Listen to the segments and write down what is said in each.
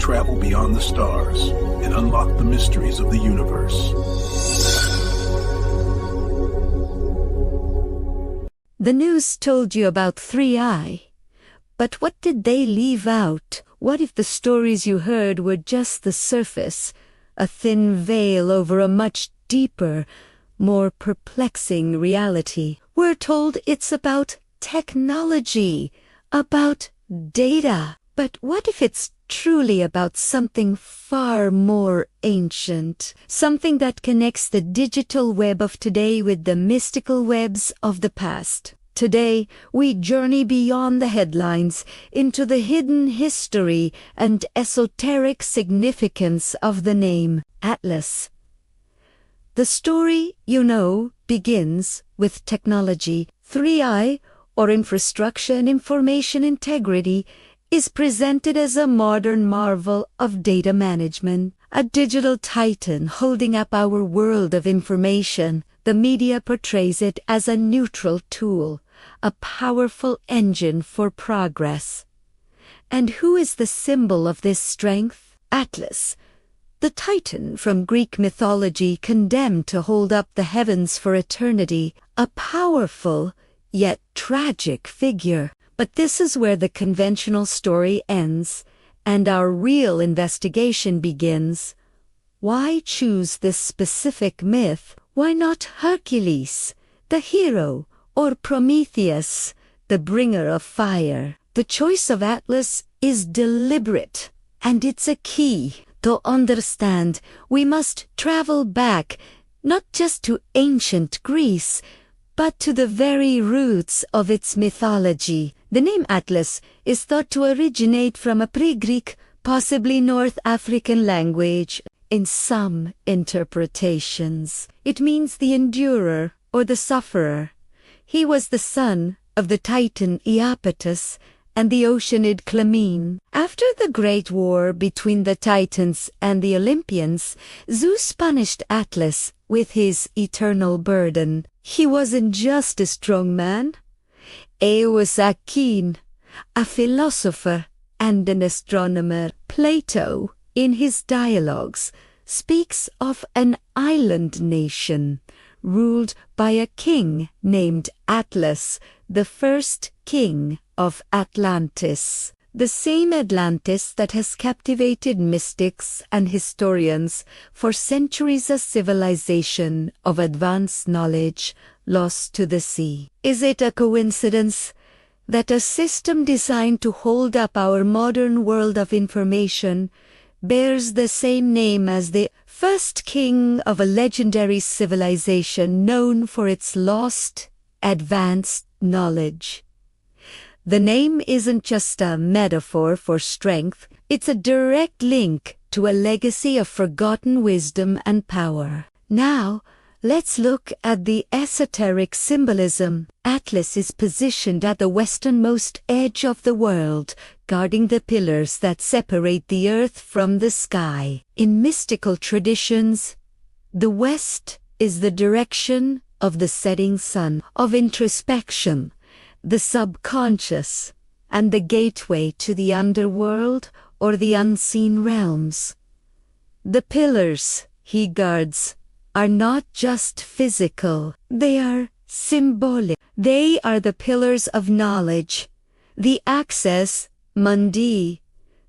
travel beyond the stars and unlock the mysteries of the universe. The news told you about 3i, but what did they leave out? What if the stories you heard were just the surface, a thin veil over a much deeper, more perplexing reality? We're told it's about technology, about data. But what if it's truly about something far more ancient? Something that connects the digital web of today with the mystical webs of the past. Today, we journey beyond the headlines into the hidden history and esoteric significance of the name Atlas. The story, begins with technology. 3i, or infrastructure and information integrity, is presented as a modern marvel of data management, a digital titan holding up our world of information. The media portrays it as a neutral tool, a powerful engine for progress. And who is the symbol of this strength? Atlas, the titan from Greek mythology condemned to hold up the heavens for eternity, a powerful yet tragic figure. But this is where the conventional story ends and our real investigation begins. Why choose this specific myth? Why not Hercules, the hero, or Prometheus, the bringer of fire? The choice of Atlas is deliberate, and it's a key. To understand, we must travel back, not just to ancient Greece, but to the very roots of its mythology. The name Atlas is thought to originate from a pre-Greek, possibly North African language. In some interpretations, it means the endurer or the sufferer. He was the son of the Titan Iapetus and the Oceanid Clymene. After the great war between the Titans and the Olympians, Zeus punished Atlas with his eternal burden. He wasn't just a strong man. He was a king, a philosopher, and an astronomer. Plato, in his dialogues, speaks of an island nation ruled by a king named Atlas, the first king of Atlantis. The same Atlantis that has captivated mystics and historians for centuries, a civilization of advanced knowledge lost to the sea. Is it a coincidence that a system designed to hold up our modern world of information bears the same name as the first king of a legendary civilization known for its lost, advanced knowledge? The name isn't just a metaphor for strength, it's a direct link to a legacy of forgotten wisdom and power. Now, let's look at the esoteric symbolism. Atlas is positioned at the westernmost edge of the world, guarding the pillars that separate the earth from the sky. In mystical traditions, the west is the direction of the setting sun, of introspection, the subconscious, and the gateway to the underworld or the unseen realms. The pillars he guards are not just physical, they are symbolic. They are the pillars of knowledge, the axis mundi,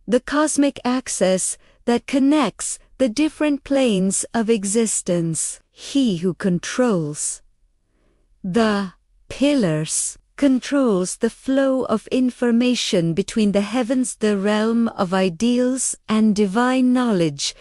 the cosmic axis that connects the different planes of existence. He who controls the pillars controls the flow of information between the heavens, the realm of ideals and divine knowledge,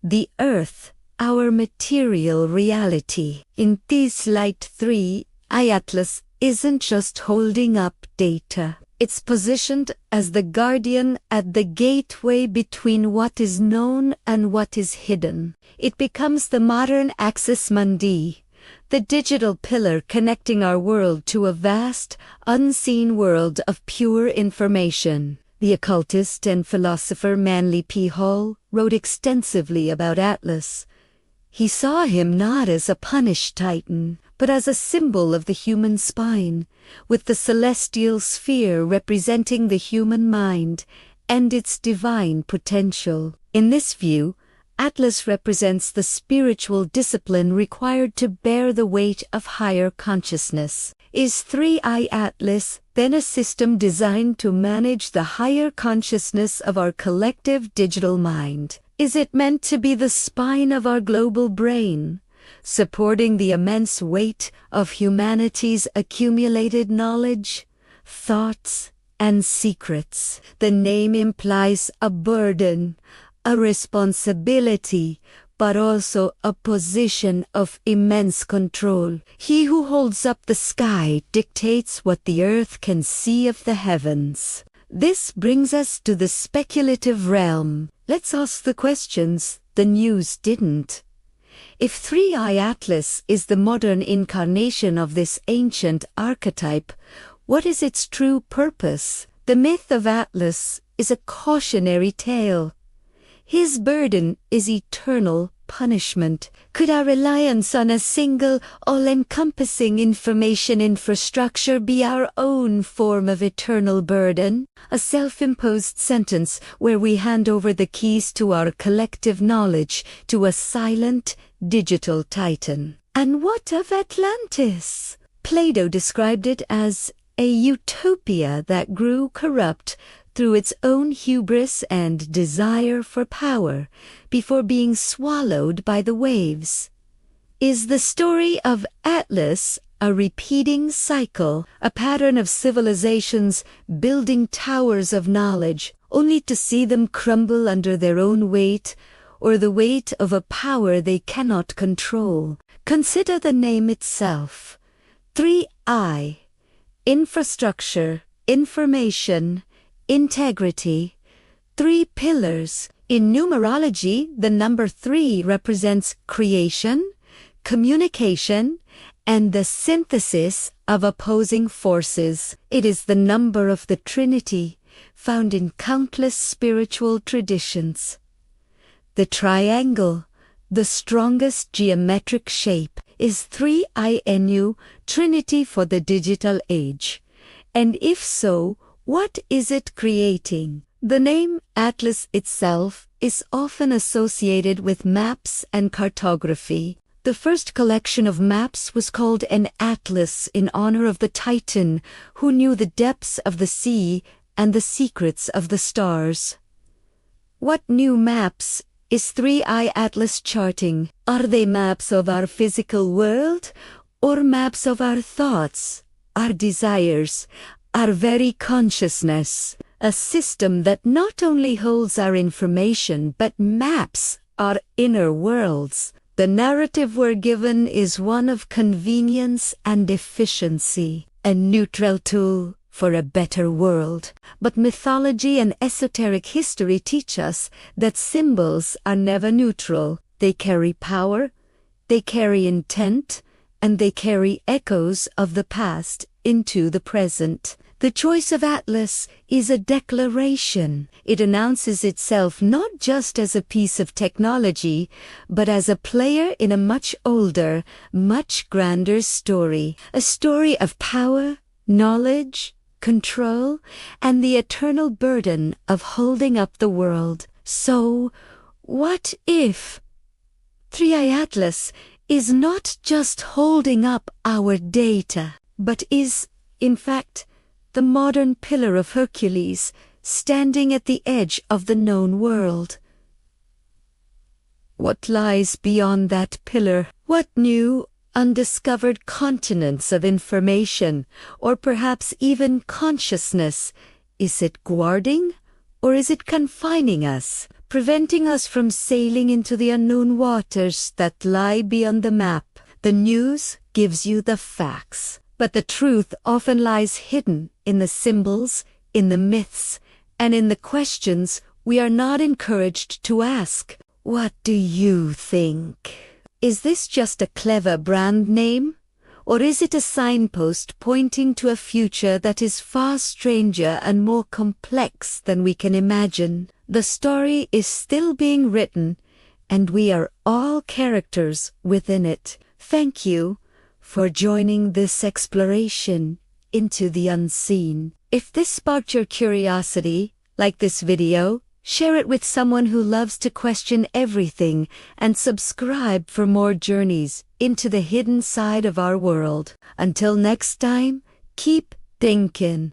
the earth, our material reality. In this light 3, Atlas isn't just holding up data. It's positioned as the guardian at the gateway between what is known and what is hidden. It becomes the modern axis mundi, the digital pillar connecting our world to a vast, unseen world of pure information. The occultist and philosopher Manly P. Hall wrote extensively about Atlas. He saw him not as a punished titan, but as a symbol of the human spine, with the celestial sphere representing the human mind and its divine potential. In this view, Atlas represents the spiritual discipline required to bear the weight of higher consciousness. Is 3i Atlas then a system designed to manage the higher consciousness of our collective digital mind? Is it meant to be the spine of our global brain, supporting the immense weight of humanity's accumulated knowledge, thoughts, and secrets? The name implies a burden, a responsibility, but also a position of immense control. He who holds up the sky dictates what the earth can see of the heavens. This brings us to the speculative realm. Let's ask the questions the news didn't. If 3i Atlas is the modern incarnation of this ancient archetype, what is its true purpose? The myth of Atlas is a cautionary tale. His burden is eternal punishment. Could our reliance on a single, all-encompassing information infrastructure be our own form of eternal burden? A self-imposed sentence where we hand over the keys to our collective knowledge to a silent, digital titan. And what of Atlantis? Plato described it as a utopia that grew corrupt through its own hubris and desire for power, before being swallowed by the waves. Is the story of Atlas a repeating cycle, a pattern of civilizations building towers of knowledge, only to see them crumble under their own weight, or the weight of a power they cannot control? Consider the name itself. 3i. Infrastructure, information, integrity. 3 pillars. In numerology, the number 3 represents creation, communication, and the synthesis of opposing forces. It is the number of the Trinity, found in countless spiritual traditions. The triangle, the strongest geometric shape, is 3INU, Trinity for the digital age. And if so, what is it creating? The name Atlas itself is often associated with maps and cartography. The first collection of maps was called an atlas in honor of the Titan who knew the depths of the sea and the secrets of the stars. What new maps is 3i Atlas charting? Are they maps of our physical world, or maps of our thoughts, our desires, our very consciousness? A system that not only holds our information but maps our inner worlds. The narrative we're given is one of convenience and efficiency, a neutral tool for a better world. But mythology and esoteric history teach us that symbols are never neutral. They carry power, they carry intent, and they carry echoes of the past into the present. The choice of Atlas is a declaration. It announces itself not just as a piece of technology, but as a player in a much older, much grander story. A story of power, knowledge, control, and the eternal burden of holding up the world. So, what if 3i Atlas is not just holding up our data, but is, in fact, the modern pillar of Hercules, standing at the edge of the known world? What lies beyond that pillar? What new, undiscovered continents of information, or perhaps even consciousness, is it guarding, or is it confining us, preventing us from sailing into the unknown waters that lie beyond the map? The news gives you the facts, but the truth often lies hidden in the symbols, in the myths, and in the questions we are not encouraged to ask. What do you think? Is this just a clever brand name? Or is it a signpost pointing to a future that is far stranger and more complex than we can imagine? The story is still being written, and we are all characters within it. Thank you for joining this exploration into the unseen. If this sparked your curiosity, Like this video, share it with someone who loves to question everything, and subscribe for more journeys into the hidden side of our world. Until next time, keep thinking.